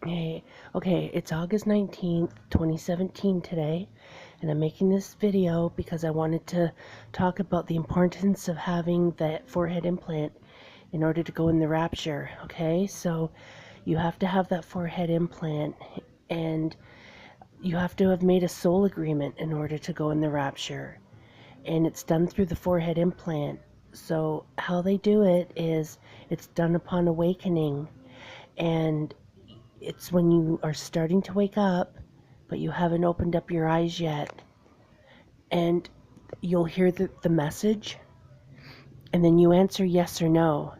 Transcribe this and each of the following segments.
Hey, okay, it's August 19th, 2017 today, and I'm making this video because I wanted to talk about the importance of having that forehead implant in order to go in the rapture, okay? So you have to have that forehead implant, and you have to have made a soul agreement in order to go in the rapture, and it's done through the forehead implant. So how they do it is it's done upon awakening, and it's when you are starting to wake up, but you haven't opened up your eyes yet. And you'll hear the message, and then you answer yes or no.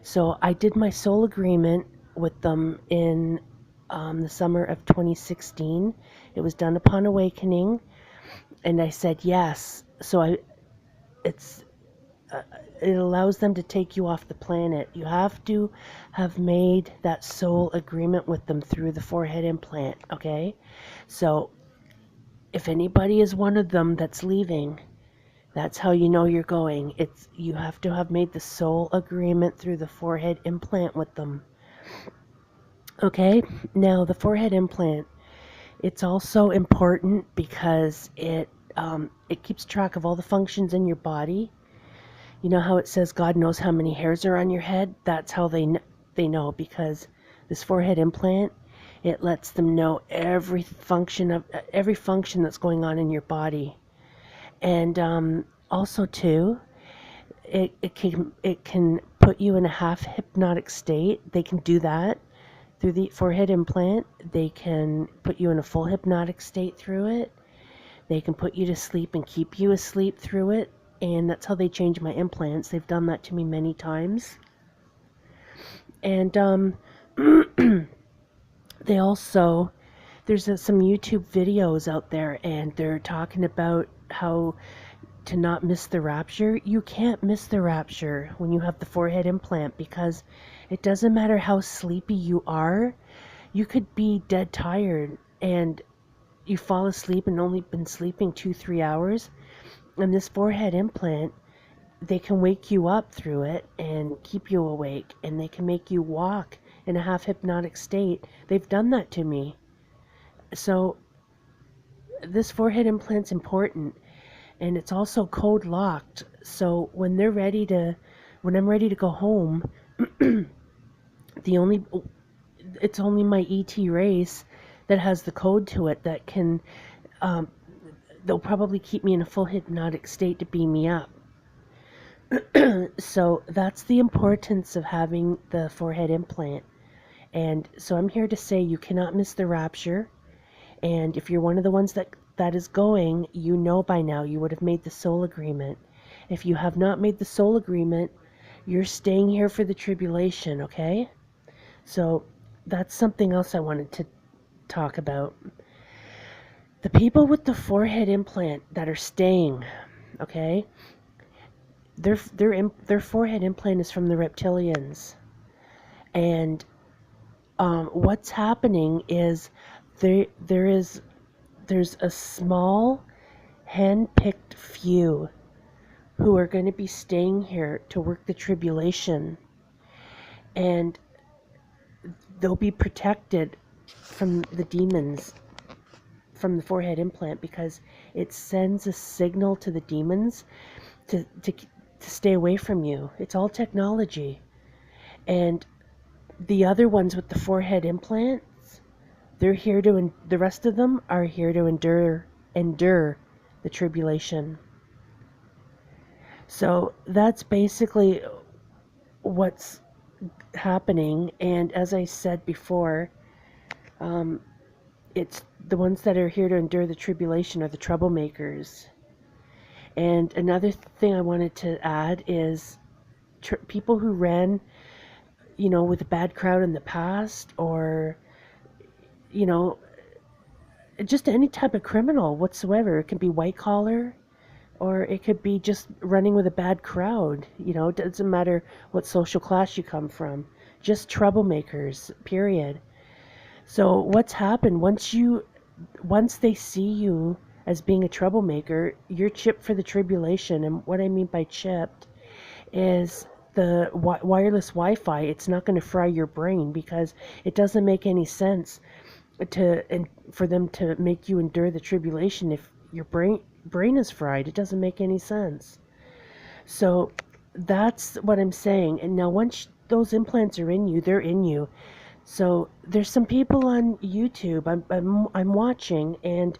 So I did my soul agreement with them in the summer of 2016. It was done upon awakening, and I said yes. So it's it allows them to take you off the planet. You have to have made that soul agreement with them through the forehead implant, okay? So if anybody is one of them that's leaving, that's how you know you're going. You have to have made the soul agreement through the forehead implant with them. Okay? Now, the forehead implant, it's also important because it keeps track of all the functions in your body. You know how it says God knows how many hairs are on your head? That's how they know, because this forehead implant, it lets them know every function that's going on in your body. And also too, it can put you in a half hypnotic state. They can do that through the forehead implant. They can put you in a full hypnotic state through it. They can put you to sleep and keep you asleep through it. And that's how they change my implants. They've done that to me many times. And they also, there's some YouTube videos out there, and they're talking about how to not miss the rapture. You can't miss the rapture when you have the forehead implant, because it doesn't matter how sleepy you are. You could be dead tired and you fall asleep and only been sleeping 2-3 hours. And this forehead implant, they can wake you up through it and keep you awake, and they can make you walk in a half hypnotic state. They've done that to me. So this forehead implant's important, and it's also code locked. So when I'm ready to go home, it's only my ET race that has the code to it that can they'll probably keep me in a full hypnotic state to beam me up. So that's the importance of having the forehead implant. And so I'm here to say you cannot miss the rapture. And if you're one of the ones that is going, you know by now you would have made the soul agreement. If you have not made the soul agreement, you're staying here for the tribulation, okay? So that's something else I wanted to talk about. The people with the forehead implant that are staying, okay, their forehead implant is from the reptilians. And what's happening is there's a small hand-picked few who are going to be staying here to work the tribulation, and they'll be protected from the demons from the forehead implant, because it sends a signal to the demons to stay away from you. It's all technology. And the other ones with the forehead implants, the rest of them are here to endure the tribulation. So that's basically what's happening. And as I said before, it's the ones that are here to endure the tribulation are the troublemakers. And another thing I wanted to add is people who ran, with a bad crowd in the past, or, just any type of criminal whatsoever. It can be white collar, or it could be just running with a bad crowd. It doesn't matter what social class you come from. Just troublemakers, period. So what's happened, once they see you as being a troublemaker, you're chipped for the tribulation. And what I mean by chipped is the wireless Wi-Fi, it's not going to fry your brain, because it doesn't make any sense for them to make you endure the tribulation if your brain is fried. It doesn't make any sense. So that's what I'm saying. And now once those implants are in you, they're in you. So there's some people on YouTube I'm watching, and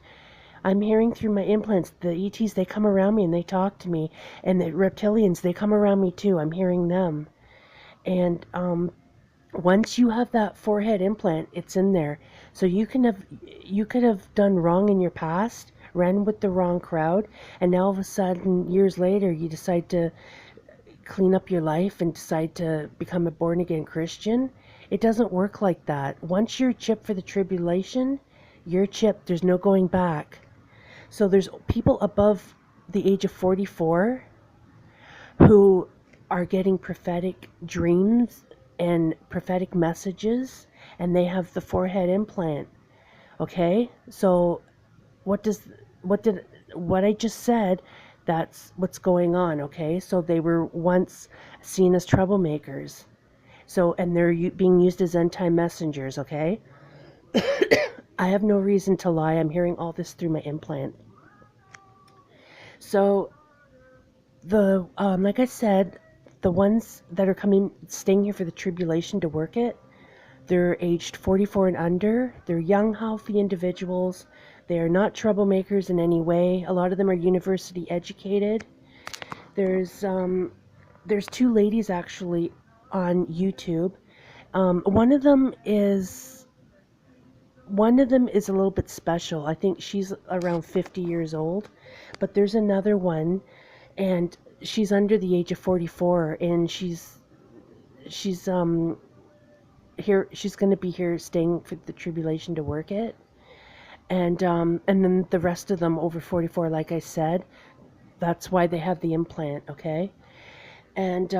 I'm hearing through my implants, the ETs, they come around me and they talk to me, and the reptilians, they come around me too. I'm hearing them. And once you have that forehead implant, it's in there. So you could have done wrong in your past, ran with the wrong crowd, and now all of a sudden, years later, you decide to clean up your life and decide to become a born again Christian. It doesn't work like that. Once you're chipped for the tribulation, you're chipped. There's no going back. So there's people above the age of 44 who are getting prophetic dreams and prophetic messages, and they have the forehead implant. Okay? So what I just said, that's what's going on, okay? So they were once seen as troublemakers. So, and they're being used as end time messengers, okay? I have no reason to lie. I'm hearing all this through my implant. So like I said, the ones that are staying here for the tribulation to work it, they're aged 44 and under. They're young, healthy individuals. They are not troublemakers in any way. A lot of them are university educated. There's two ladies actually on YouTube. One of them is a little bit special. I think she's around 50 years old. But there's another one, and she's under the age of 44, and she's here. She's going to be here staying for the tribulation to work it. And then the rest of them over 44, like I said, that's why they have the implant, okay? And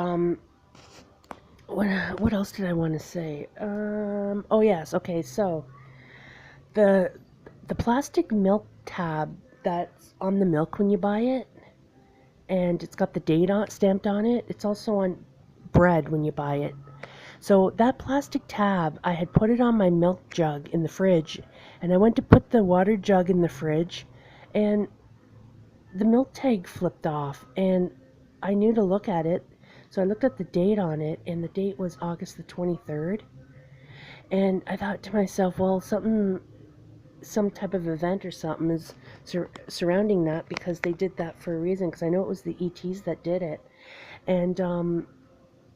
what else did I want to say? Oh yes, okay. So the plastic milk tab that's on the milk when you buy it, and it's got the date stamped on it. It's also on bread when you buy it. So that plastic tab, I had put it on my milk jug in the fridge, and I went to put the water jug in the fridge, and the milk tag flipped off, and I knew to look at it. So I looked at the date on it, and the date was August the 23rd. And I thought to myself, well, some type of event or something is surrounding that, because they did that for a reason, because I know it was the ETs that did it. And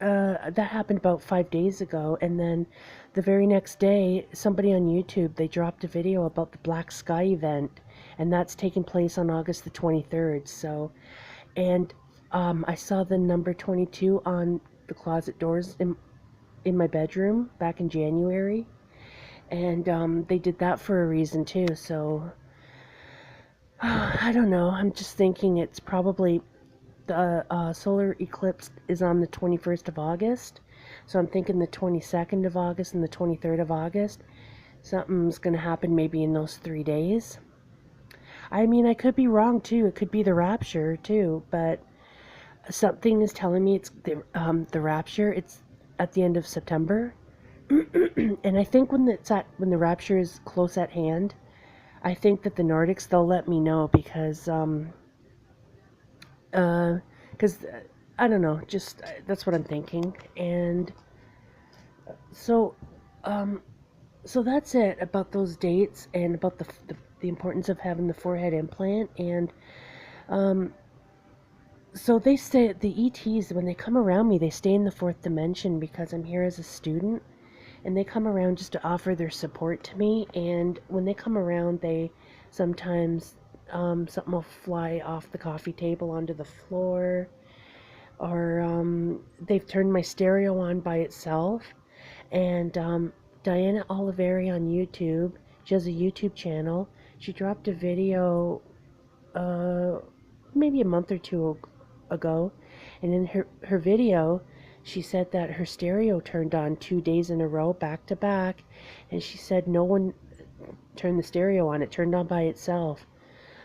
that happened about 5 days ago, and then the very next day, somebody on YouTube, they dropped a video about the Black Sky event, and that's taking place on August the 23rd. So, and I saw the number 22 on the closet doors in my bedroom back in January, and they did that for a reason too. So I don't know. I'm just thinking it's probably the solar eclipse is on the 21st of August. So I'm thinking the 22nd of August and the 23rd of August. Something's going to happen maybe in those 3 days. I mean, I could be wrong too. It could be the rapture too, but something is telling me it's the rapture. It's at the end of September. And I think when the rapture is close at hand, I think that the Nordics, they'll let me know, because I don't know, just that's what I'm thinking. And so that's it about those dates, and about the importance of having the forehead implant. And so they say the ETs, when they come around me, they stay in the fourth dimension, because I'm here as a student, and they come around just to offer their support to me. And when they come around, they sometimes something will fly off the coffee table onto the floor, or they've turned my stereo on by itself. And Diana Oliveri on YouTube, she has a YouTube channel. She dropped a video maybe a month or two ago, and in her video, she said that her stereo turned on 2 days in a row, back to back, and she said no one turned the stereo on. It turned on by itself.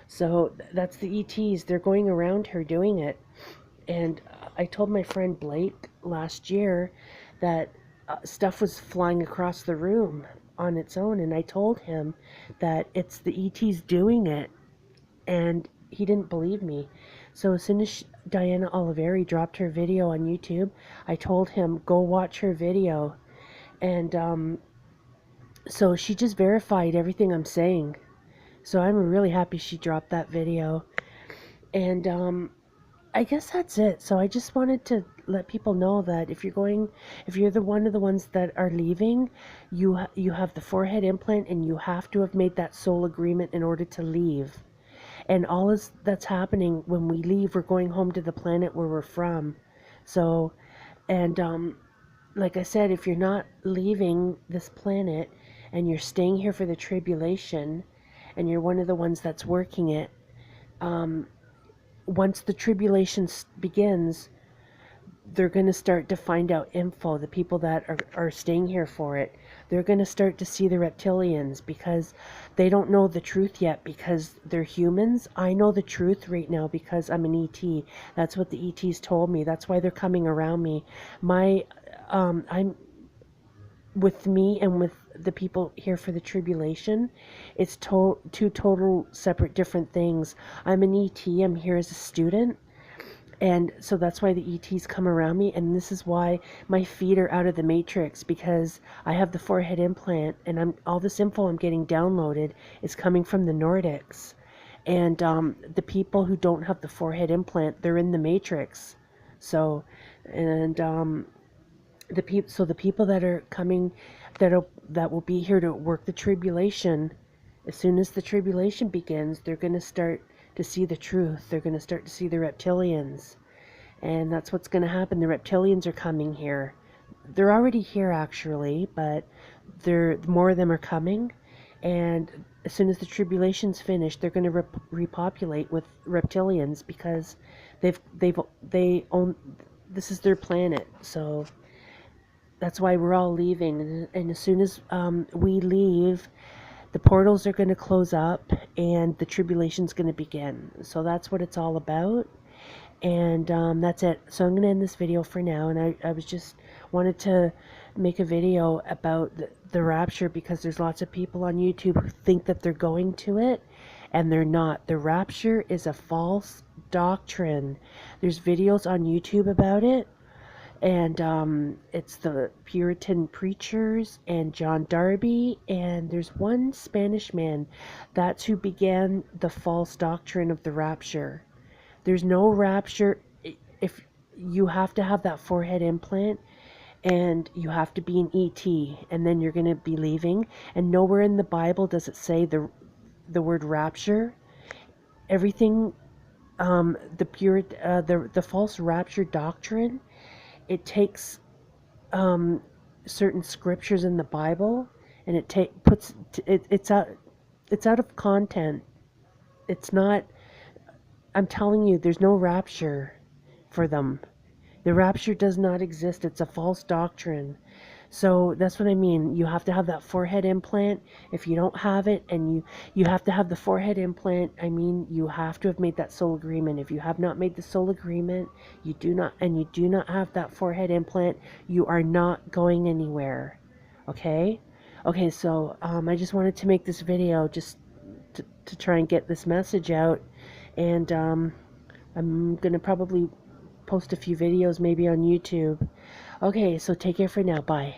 So that's the ETs. They're going around her doing it. And I told my friend Blake last year that stuff was flying across the room on its own, and I told him that it's the ETs doing it, and he didn't believe me. So as soon as Diana Oliveri dropped her video on YouTube, I told him, go watch her video. And so she just verified everything I'm saying. So I'm really happy she dropped that video. And I guess that's it. So I just wanted to let people know that if you're one of the ones that are leaving, you have the forehead implant, and you have to have made that soul agreement in order to leave. And that's happening when we leave, we're going home to the planet where we're from. So, and like I said, if you're not leaving this planet and you're staying here for the tribulation, and you're one of the ones that's working it, once the tribulation begins, they're going to start to find out info. The people that are staying here for it, they're going to start to see the reptilians, because they don't know the truth yet because they're humans. I know the truth right now because I'm an ET. That's what the ETs told me. That's why they're coming around me. I'm with me and with the people here for the tribulation. It's two total separate different things. I'm an ET. I'm here as a student. And so that's why the ETs come around me, and this is why my feet are out of the matrix, because I have the forehead implant, and all this info I'm getting downloaded is coming from the Nordics. And the people who don't have the forehead implant, they're in the matrix. So, and the people that are coming, that will be here to work the tribulation, as soon as the tribulation begins, they're going to start to see the truth. They're going to start to see the reptilians. And that's what's going to happen. The reptilians are coming here. They're already here, actually, but more of them are coming. And as soon as the tribulation's finished, they're going to repopulate with reptilians, because they own, this is their planet. So that's why we're all leaving. And as soon as we leave, the portals are going to close up and the tribulation's going to begin. So that's what it's all about. And that's it. So I'm going to end this video for now. And I was just wanted to make a video about the rapture, because there's lots of people on YouTube who think that they're going to it, and they're not. The rapture is a false doctrine. There's videos on YouTube about it. And it's the Puritan preachers and John Darby, and there's one Spanish man. That's who began the false doctrine of the rapture. There's no rapture. If you have to have that forehead implant, and you have to be an ET, and then you're going to be leaving. And nowhere in the Bible does it say the word rapture. Everything, the false rapture doctrine, it takes certain scriptures in the Bible, and it's out of content. It's not. I'm telling you, there's no rapture for them. The rapture does not exist. It's a false doctrine. So that's what I mean. You have to have that forehead implant. If you don't have it, and you have to have the forehead implant, I mean, you have to have made that soul agreement. If you have not made the soul agreement, you do not have that forehead implant, you are not going anywhere. Okay? Okay, so I just wanted to make this video just to try and get this message out. And I'm going to probably post a few videos maybe on YouTube. Okay, so take care for now. Bye.